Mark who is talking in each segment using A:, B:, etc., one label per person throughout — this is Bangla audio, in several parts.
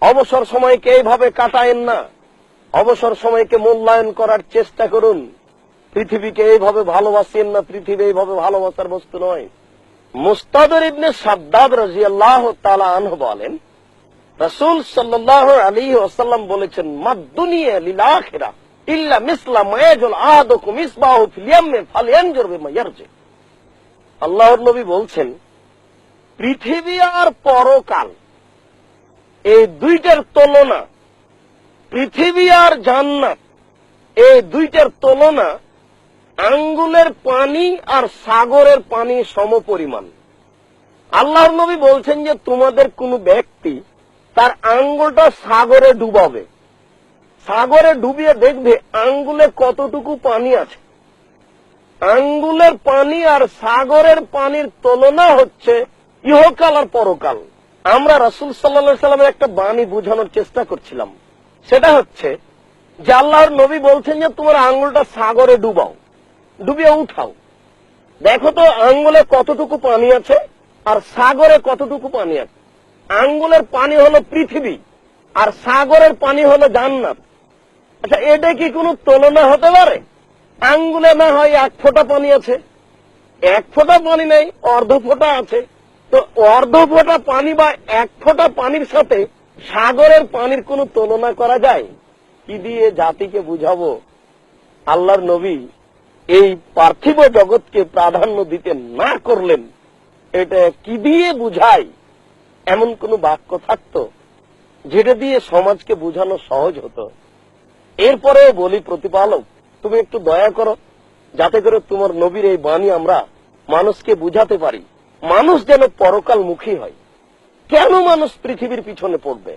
A: অবসর সময়কে এইভাবে কাটায়েন না, অবসর সময়কে মূল্যায়ন করার চেষ্টা করুন। পৃথিবীকে এইভাবে ভালোবাসেন না, পৃথিবী এইভাবে ভালোবাসার বস্তু নয়। মুস্তাদর ইবনে সাদ্দাদ রাদিয়াল্লাহু তাআলা আনহু বলেন, রাসূল সাল্লাল্লাহু আলাইহি ওয়াসাল্লাম বলেছেন, মাদ দুনিয়া লিল আখিরাহ ইল্লা মিসলা মা ইয়াজুল আহাদুকুম ইসবাহু ফিল ইয়ামমি ফালয়ানজুর বিমা ইয়ারজি। আল্লাহর নবী বলছেন, পৃথিবী আর পরকাল এই দুইটার তুলনা, পৃথিবী আর জান্নাত এই দুইটার তুলনা আঙ্গুলের পানি আর সাগরের পানি সমপরিমাণ। আল্লাহর নবী বলছেন যে তোমাদের কোন ব্যক্তি তার আঙ্গুলটা সাগরে ডুবাবে, সাগরে ডুবিয়ে দেখবে আঙ্গুলে কতটুকু পানি আছে। আঙ্গুলের পানি আর সাগরের পানির তুলনা হচ্ছে ইহকাল আর পরকাল। আমরা রাসূল সাল্লাল্লাহু আলাইহি সাল্লামের একটা বাণী বোঝানোর চেষ্টা করছিলাম, সেটা হচ্ছে যে আল্লাহর নবী বলছেন যে তোমার আঙ্গুলটা সাগরে ডুবাও, ডুবিয়ে উঠাও, দেখো তো আঙ্গুলে কতটুকু পানি আছে আর সাগরে কতটুকু পানি আছে। আঙ্গুলের পানি হলো পৃথিবী আর সাগরের পানি হলো জান্নাত। আচ্ছা, এটা কি কোনো তুলনা হতে পারে? আঙ্গুলে না হয় 1 ফোঁটা পানি আছে, 1 ফোঁটা পানি নেই, অর্ধ ফোঁটা আছে। তো অর্ধ ফোঁটা পানি বা 1 ফোঁটা পানির সাথে সাগরের পানির কোনো তুলনা করা যায়? কি দিয়ে জাতিকে বুঝাবো? আল্লাহর নবী এই পার্থিব জগৎকে প্রাধান্য দিতে না করলেন, এটা কি দিয়ে বুঝাই? এমন কোন বাক্য থাকতো যেটা দিয়ে সমাজকে বুঝানো সহজ হতো? এরপরে বলি, প্রতিপালক তুমি একটু দয়া করো, যাতে করে তোমার নবীর এই বাণী আমরা মানুষকে বুঝাতে পারি, মানুষ যেন পরকালমুখী হয়। কেন মানুষ পৃথিবীর পিছনে পড়বে?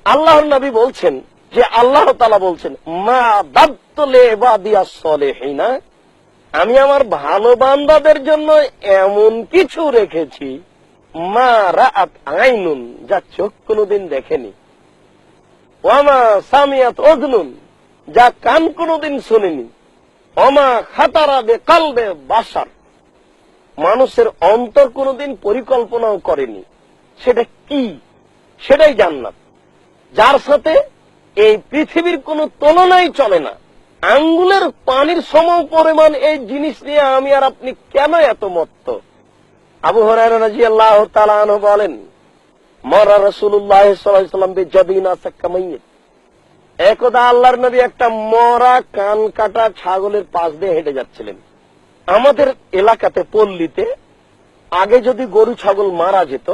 A: আল্লাহর নবী বলছেন যে আল্লাহ তাআলা বলছেন, মা দাবতুল ইবাদিয়াস সলিহিনা, আমি আমার ভালো বান্দাদের জন্য এমন কিছু রেখেছি, মা রাআত আইনুন, যা চোখ কোনদিন দেখেনি, ওয়ামা সামিয়াত উযনুন, যা কান কোনদিন শুনেনি, ওমা খাতারা বিকলবে বাশার, মানুষের অন্তর কোনদিন পরিকল্পনাও করেনি। সেটা কি? সেটাই জান্নাত, যার সাথে এই পৃথিবীর কোনো তুলনাই চলে না। আঙ্গুলের পানির সম পরিমাণ এই জিনিস নিয়ে আমি আর আপনি কেন এত মত্ত? আবু হুরায়রা রাদিয়াল্লাহু তাআলা আনহু বলেন, মারা রাসূলুল্লাহ সাল্লাল্লাহু আলাইহি ওয়াসাল্লাম বিজাদিনা সাকামাইয়িত, একদা আল্লাহর নবী একটা মরা কান কাটা ছাগলের পাশ দিয়ে হেঁটে যাচ্ছিলেন। আমাদের এলাকাতে পল্লীতে আগে যদি গরু ছাগল মারা যেত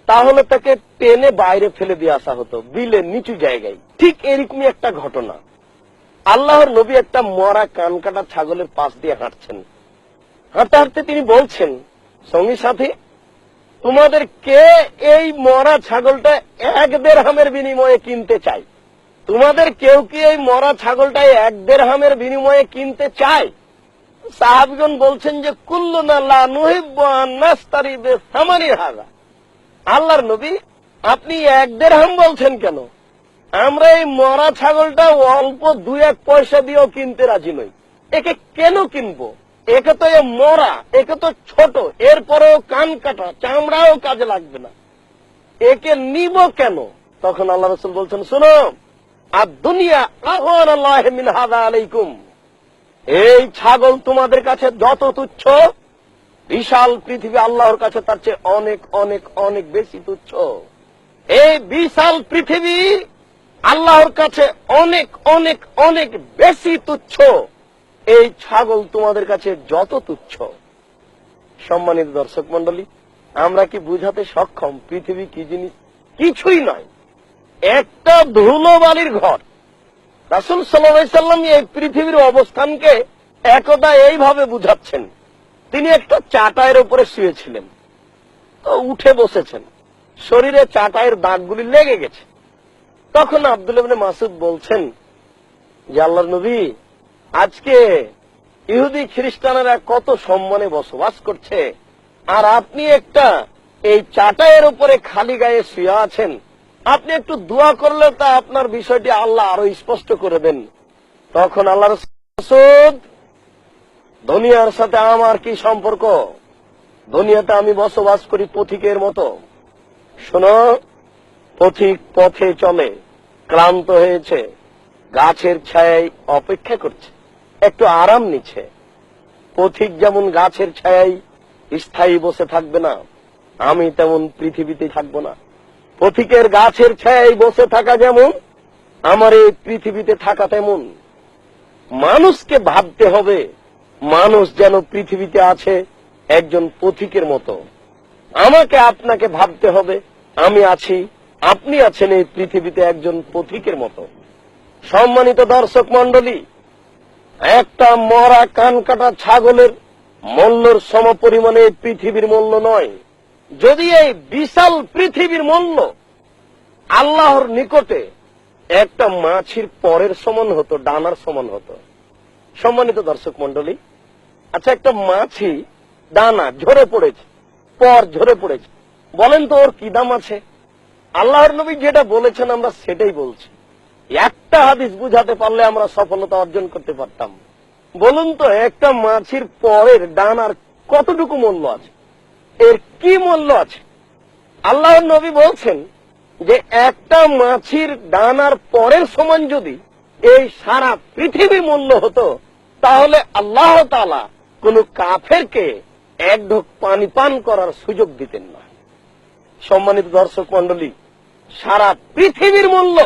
A: তাহলে তাকে টেনে বাইরে ফেলে দিয়ে আসা হতো, বিলের নিচু জায়গায়। ঠিক এরকমই একটা ঘটনা। আল্লাহর নবী একটা মরা কান কাটা ছাগলের পাশ দিয়ে হাঁটছেন। হাঁটতে হাঁটতে তিনি বলছেন, সঙ্গী সাথী, তোমাদের কে এই মরা ছাগলটা 1 দিরহামের বিনিময়ে কিনতে চায়? তোমাদের কেউ কি এই মরা ছাগলটা 1 দিরহামের বিনিময়ে কিনতে চায়? সাহাবীগণ বলছেন যে কুল্লুনা লা নুহিব্বু আন নাশতারি বিসামানি হাযা। আল্লাহর নবী, আপনি 1 দিরহাম বলছেন কেন? আমরা এই মরা ছাগলটা অল্প 2-1 পয়সা দিয়েও কিনতে রাজি নই। একে কেন কিনবো? একে তো মরা, একে তো ছোট, এরপরেও কান কাটা, চামড়াও কাজে লাগবে না, একে নিব কেন? তখন আল্লাহ রাসূল বলছেন, শুনো, আর দুনিয়া আহওয়ানাল্লাহি মিন হাযা আলাইকুম, এই ছাগল তোমাদের কাছে যত তুচ্ছ, বিশাল পৃথিবী আল্লাহর কাছে তার চেয়ে অনেক অনেক অনেক বেশি তুচ্ছ। এই বিশাল পৃথিবী আল্লাহর কাছে অনেক অনেক অনেক বেশি তুচ্ছ, এই ছাগল তোমাদের কাছে যত তুচ্ছ। সম্মানিত দর্শক মন্ডলী, আমরা কি বুঝাতে সক্ষম পৃথিবী কি জিনিস? কিছুই নয়, একটা ধুলোবালির ঘর। রাসূল সাল্লাল্লাহু আলাইহি সাল্লাম এই পৃথিবীর অবস্থানকে একদা এইভাবে বুঝাচ্ছেন। তিনি একটা চাটাইয়ের উপরে শুয়েছিলেন, তো উঠে বসেছেন, শরীরে চাটাইয়ের দাগগুলি লেগে গেছে। তখন আব্দুল্লাহ ইবনে মাসউদ বলছেন যে আল্লাহর নবী, আজকে ইহুদি খ্রিস্টানেরা কত সম্মানে বসবাস করছে, আর আপনি একটা এই চাটাইয়ের উপরে খালি গায়ে শুয়ে আছেন, আপনি একটু দোয়া করলে তা আপনার বিষয়টি আল্লাহ আরো স্পষ্ট করে দেন। তখন আল্লাহ রাসূল, দুনিয়ার সাথে আমার কি সম্পর্ক? দুনিয়াতে আমি বসবাস করি পথিকের মতো। শোনো, পথিক পথে চলে, ক্লান্ত হয়েছে, গাছের ছায়ায় অপেক্ষা করছে, একটু আরাম নিচ্ছে। পথিক যেমন গাছের ছায়ায় স্থায়ী বসে থাকবে না, আমি তেমন পৃথিবীতে থাকবো না। পথিকের গাছের ছায়ায় বসে থাকা যেমন, আমার এই পৃথিবীতে থাকা তেমন। মানুষকে ভাবতে হবে, মানুষ যেন পৃথিবীতে আছে একজন পথিকের মতো। আমাকে আপনাকে ভাবতে হবে, আমি আছি, আপনি আছেন এই পৃথিবীতে একজন পথিকের মতো। সম্মানিত দর্শক মণ্ডলী, একটা মরা কান কাটা ছাগলের মূল্যর সমপরিমাণে এই পৃথিবীর মূল্য নয়। যদি এই বিশাল পৃথিবীর মূল্য আল্লাহর নিকটে একটা মাছির পরের সমান হতো, ডানার সমান হতো। সম্মানিত দর্শক মণ্ডলী, আচ্ছা, একটা মাছি ডানা ঝরে পড়েছে, পর ঝরে পড়েছে, বলেন তো ওর কি দাম আছে? আল্লাহর নবী যেটা বলেছেন আমরা সেটাই বলছি। একটা হাদিস বুঝাতে পারলে আমরা সফলতা অর্জন করতে পারতাম। বলুন তো, একটা মাছির পরের ডানার কতটুকু মূল্য আছে? এর কি মূল্য আছে? আল্লাহর নবী বলছেন যে একটা মাছির ডানার পরের সমান যদি এই সারা পৃথিবী মূল্য হতো, তাহলে আল্লাহ তাআলা কোন কাফেরকে এক ঢোক পানি পান করার সুযোগ দিতেন না। সম্মানিত দর্শক মণ্ডলী, সারা পৃথিবীর মূল্য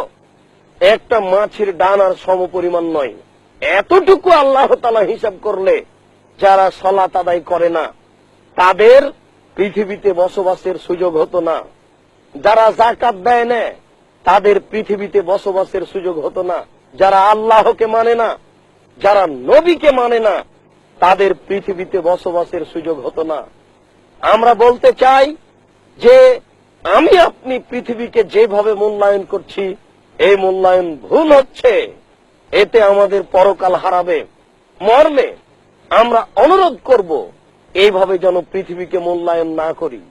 A: একটা মাছির ডানার সমপরিমাণ নয়। এতটুকু আল্লাহ তাআলা হিসাব করলে যারা সালাত আদায় করে না তাদের পৃথিবীতে বসবাসের সুযোগ হতো না। যারা যাকাত দেয় না তাদের পৃথিবীতে বসবাসের সুযোগ হতো না। যারা আল্লাহকে মানে না, যারা নবীকে মানে না, তাদের পৃথিবীতে বসবাসের সুযোগ হতো না। আমরা বলতে চাই যে আমি আপনি পৃথিবীকে যেভাবে মূল্যায়ন করছি, এই মূল্যায়ন ভুল হচ্ছে। এতে আমাদের পরকাল হারাবে। মরলে আমরা অনুরোধ করব এইভাবে যেন পৃথিবীকে মূল্যায়ন না করি।